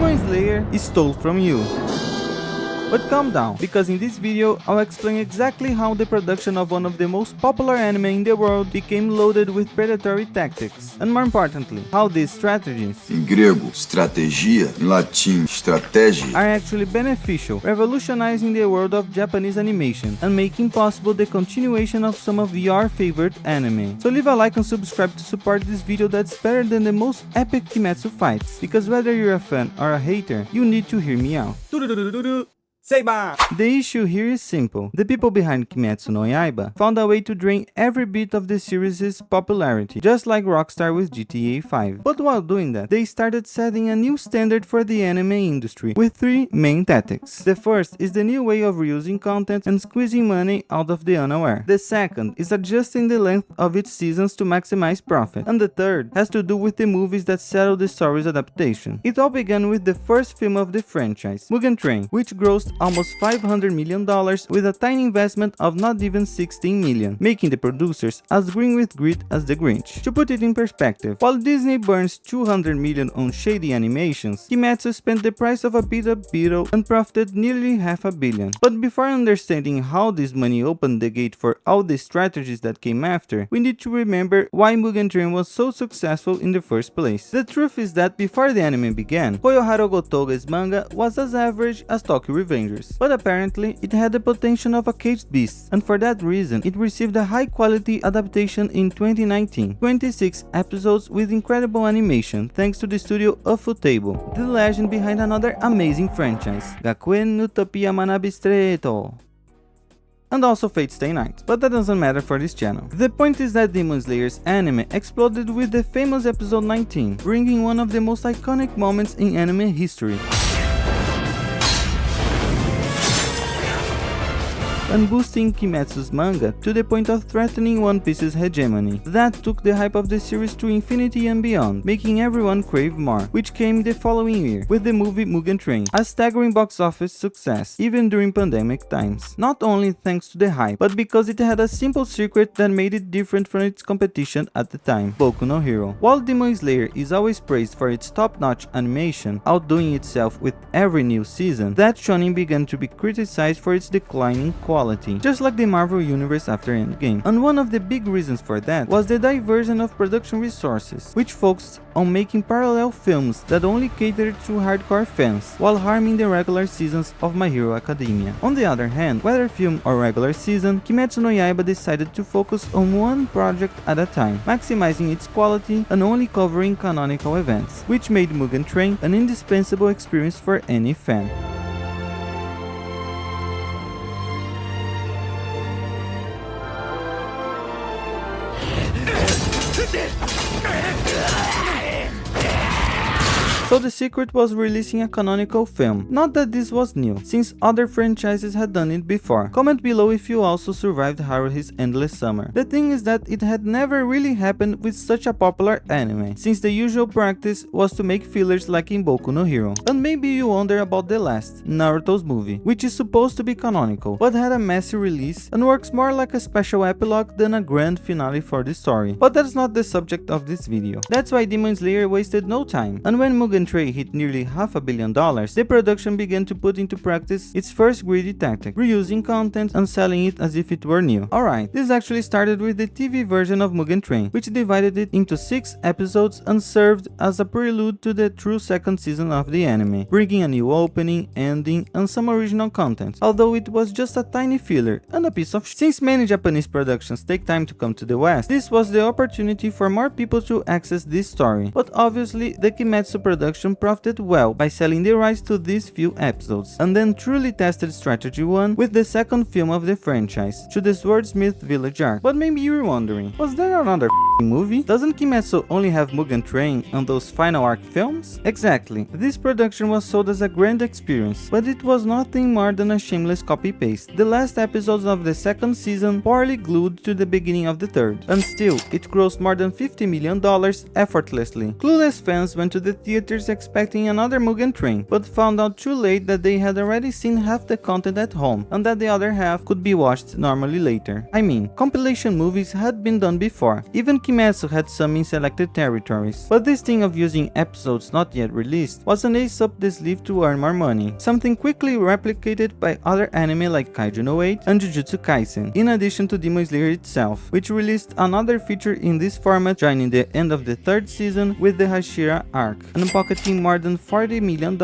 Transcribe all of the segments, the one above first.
Demon Slayer stole from you. But calm down, because in this video I'll explain exactly how the production of one of the most popular anime in the world became loaded with predatory tactics, and more importantly, how these strategies, em grego, strategia, em latim, estratégia, are actually beneficial, revolutionizing the world of Japanese animation, and making possible the continuation of some of your favorite anime. So leave a like and subscribe to support this video that's better than the most epic Kimetsu fights, because whether you're a fan or a hater, you need to hear me out. Seibaa! The issue here is simple. The people behind Kimetsu no Yaiba found a way to drain every bit of the series' popularity, just like Rockstar with GTA 5. But while doing that, they started setting a new standard for the anime industry, with three main tactics. The first is the new way of reusing content and squeezing money out of the unaware. The second is adjusting the length of its seasons to maximize profit. And the third has to do with the movies that settle the story's adaptation. It all began with the first film of the franchise, Mugen Train, which grossed almost $500 million with a tiny investment of not even $16 million, making the producers as green with greed as the Grinch. To put it in perspective, while Disney burns $200 million on shady animations, Kimetsu spent the price of a beat-up beetle and profited nearly $500 million. But before understanding how this money opened the gate for all the strategies that came after, we need to remember why Mugen Train was so successful in the first place. The truth is that before the anime began, Koyohara Gotoge's manga was as average as Tokyo Revengers. But apparently, it had the potential of a caged beast, and for that reason, it received a high-quality adaptation in 2019. 26 episodes with incredible animation, thanks to the studio Ufotable, the legend behind another amazing franchise, Gakuen Utopia Manabistreto, and also Fate Stay Night, but that doesn't matter for this channel. The point is that Demon Slayer's anime exploded with the famous episode 19, bringing one of the most iconic moments in anime history, and boosting Kimetsu's manga to the point of threatening One Piece's hegemony. That took the hype of the series to infinity and beyond, making everyone crave more, which came the following year with the movie Mugen Train, a staggering box office success, even during pandemic times. Not only thanks to the hype, but because it had a simple secret that made it different from its competition at the time, Boku no Hero. While Demon Slayer is always praised for its top-notch animation, outdoing itself with every new season, that shonen began to be criticized for its declining quality, just like the Marvel Universe after Endgame. And one of the big reasons for that was the diversion of production resources, which focused on making parallel films that only catered to hardcore fans, while harming the regular seasons of My Hero Academia. On the other hand, whether film or regular season, Kimetsu no Yaiba decided to focus on one project at a time, maximizing its quality and only covering canonical events, which made Mugen Train an indispensable experience for any fan. So the secret was releasing a canonical film. Not that this was new, since other franchises had done it before. Comment below if you also survived Haruhi's Endless Summer. The thing is that it had never really happened with such a popular anime, since the usual practice was to make fillers like in Boku no Hero. And maybe you wonder about the last, Naruto's movie, which is supposed to be canonical, but had a messy release and works more like a special epilogue than a grand finale for the story. But that's not the subject of this video. That's why Demon Slayer wasted no time, and when Mugen Train hit nearly $500 million, the production began to put into practice its first greedy tactic, reusing content and selling it as if it were new. Alright, this actually started with the TV version of Mugen Train, which divided it into 6 episodes and served as a prelude to the true second season of the anime, bringing a new opening, ending, and some original content, although it was just a tiny filler and a piece of Since many Japanese productions take time to come to the West, this was the opportunity for more people to access this story, but obviously the Kimetsu production profited well by selling the rights to these few episodes, and then truly tested strategy 1 with the second film of the franchise, to the Swordsmith Village arc. But maybe you're wondering, was there another movie? Doesn't Kimetsu only have Mugen Train and those final arc films? Exactly, this production was sold as a grand experience, but it was nothing more than a shameless copy-paste. The last episodes of the second season poorly glued to the beginning of the third, and still, it grossed more than $50 million effortlessly. Clueless fans went to the theater theaters expecting another Mugen Train, but found out too late that they had already seen half the content at home, and that the other half could be watched normally later. I mean, compilation movies had been done before, even Kimetsu had some in selected territories, but this thing of using episodes not yet released was an ace up the sleeve to earn more money, something quickly replicated by other anime like Kaiju no 8 and Jujutsu Kaisen, in addition to Demon Slayer itself, which released another feature in this format, joining the end of the third season with the Hashira arc, and pocketing more than $40 million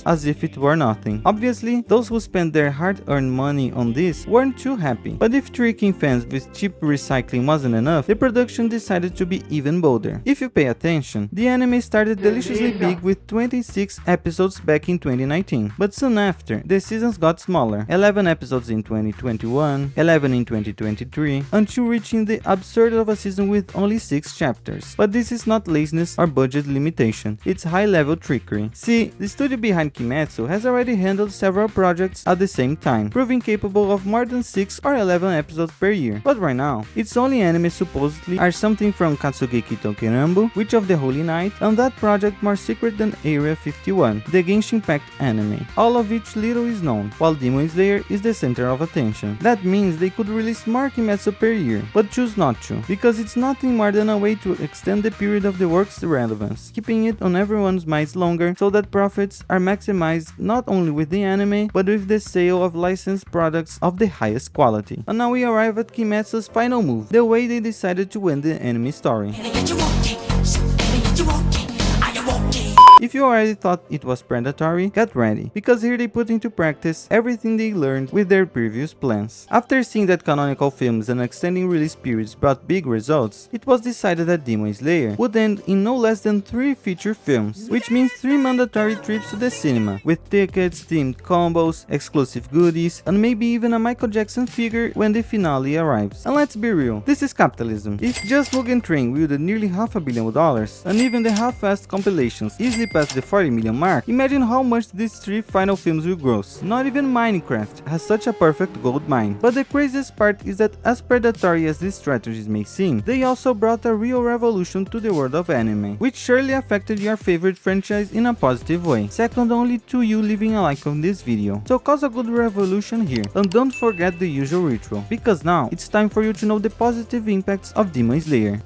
as if it were nothing. Obviously, those who spent their hard-earned money on this weren't too happy, but if tricking fans with cheap recycling wasn't enough, the production decided to be even bolder. If you pay attention, the anime started deliciously big with 26 episodes back in 2019, but soon after, the seasons got smaller, 11 episodes in 2021, 11 in 2023, until reaching the absurd of a season with only 6 chapters. But this is not laziness or budget limitation, it's high-level trickery. See, the studio behind Kimetsu has already handled several projects at the same time, proving capable of more than 6 or 11 episodes per year. But right now, its only anime supposedly are something from Katsugeki Tokerambu, Witch of the Holy Night, and that project more secret than Area 51, the Genshin Impact anime, all of which little is known, while Demon Slayer is the center of attention. That means they could release more Kimetsu per year, but choose not to, because it's nothing more than a way to extend the period of the work's relevance, keeping it on everyone's minds longer so that profits are maximized not only with the anime, but with the sale of licensed products of the highest quality. And now we arrive at Kimetsu's final move, the way they decided to end the anime story. If you already thought it was predatory, get ready, because here they put into practice everything they learned with their previous plans. After seeing that canonical films and extending release periods brought big results, it was decided that Demon Slayer would end in no less than 3 feature films, which means 3 mandatory trips to the cinema, with tickets, themed combos, exclusive goodies, and maybe even a Michael Jackson figure when the finale arrives. And let's be real, this is capitalism. If just Mugen Train wielded nearly $500 million, and even the half-assed compilations easily past the 40 million mark, imagine how much these 3 final films will gross. Not even Minecraft has such a perfect gold mine. But the craziest part is that, as predatory as these strategies may seem, they also brought a real revolution to the world of anime, which surely affected your favorite franchise in a positive way, second only to you leaving a like on this video. So cause a good revolution here, and don't forget the usual ritual, because now it's time for you to know the positive impacts of Demon Slayer.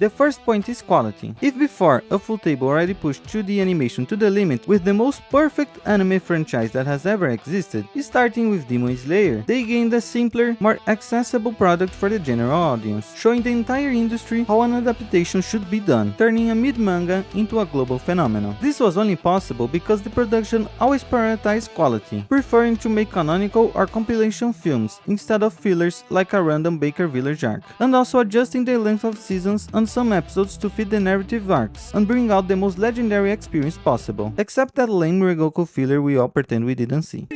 The first point is quality. If before, Ufotable already pushed 2D animation to the limit with the most perfect anime franchise that has ever existed, starting with Demon Slayer, they gained a simpler, more accessible product for the general audience, showing the entire industry how an adaptation should be done, turning a mid-manga into a global phenomenon. This was only possible because the production always prioritized quality, preferring to make canonical or compilation films instead of fillers like a random Baker Village arc, and also adjusting the length of seasons and some episodes to fit the narrative arcs and bring out the most legendary experience possible, except that lame Rengoku filler we all pretend we didn't see.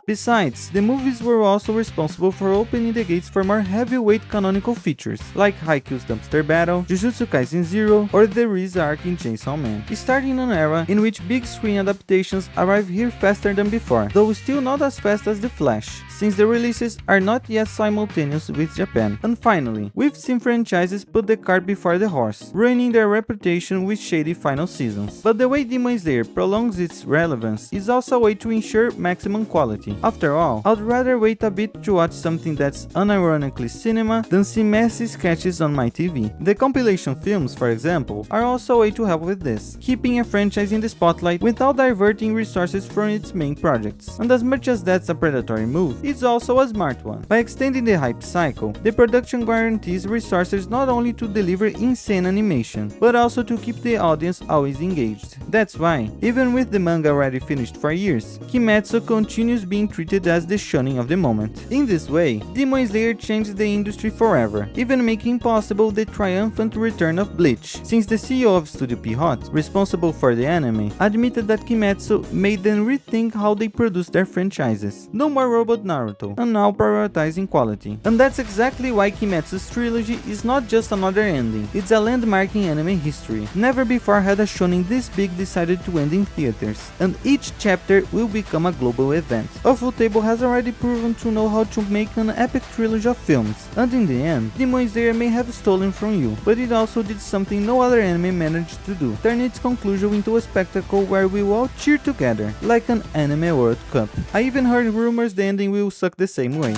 Besides, the movies were also responsible for opening the gates for more heavyweight canonical features, like Haikyuu's Dumpster Battle, Jujutsu Kaisen Zero, or the Riz arc in Chainsaw Man, starting an era in which big screen adaptations arrive here faster than before, though still not as fast as The Flash, since the releases are not yet simultaneous with Japan. And finally, we've seen franchises put the cart before the horse, ruining their reputation with shady final seasons. But the way Demon Slayer prolongs its relevance is also a way to ensure maximum quality. After all, I'd rather wait a bit to watch something that's unironically cinema than see messy sketches on my TV. The compilation films, for example, are also a way to help with this, keeping a franchise in the spotlight without diverting resources from its main projects. And as much as that's a predatory move, it's also a smart one. By extending the hype cycle, the production guarantees resources not only to deliver insane animation, but also to keep the audience always engaged. That's why, even with the manga already finished for years, Kimetsu continues being treated as the shonen of the moment. In this way, Demon Slayer changed the industry forever, even making possible the triumphant return of Bleach, since the CEO of Studio Pierrot, responsible for the anime, admitted that Kimetsu made them rethink how they produce their franchises. No more Robot Naruto, and now prioritizing quality. And that's exactly why Kimetsu's trilogy is not just another ending, it's a landmark in anime history. Never before had a shonen this big decided to end in theaters, and each chapter will become a global event. Ufotable has already proven to know how to make an epic trilogy of films, and in the end, Demon Slayer may have stolen from you, but it also did something no other anime managed to do, turn its conclusion into a spectacle where we will all cheer together, like an anime World Cup. I even heard rumors the ending will suck the same way.